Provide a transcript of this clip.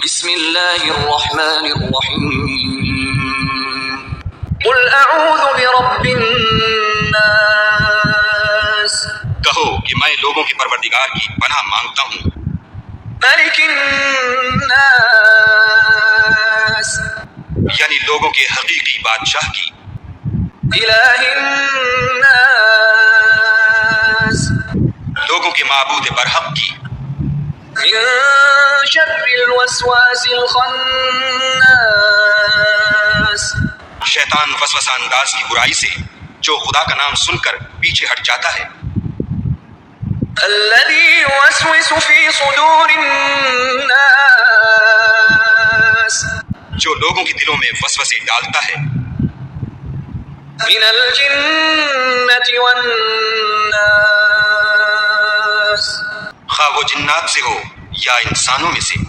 बिस्मिल्लाहिर्रहमानिर्रहीम कुल अऊज़ु बिरब्बिन्नास कहो कि मैं लोगों के परवरदिगार की पनाह मांगता हूँ। मलिकिन्नास यानी लोगों के हकीकी बादशाह की। इलाहिन्नास लोगों के माबूद बरहक की। मिन शर्रिल वस्वासिल खन्नास शैतान वसवसा अंदाज की बुराई से जो खुदा का नाम सुनकर पीछे हट जाता है। अल्लज़ी युवस्विसु फी सुदूरिन्नास जो लोगों के दिलों में वसवसे डालता है। मिनल जिन्नति वन्नास खा वो जिन्नात से हो या इंसानों में से।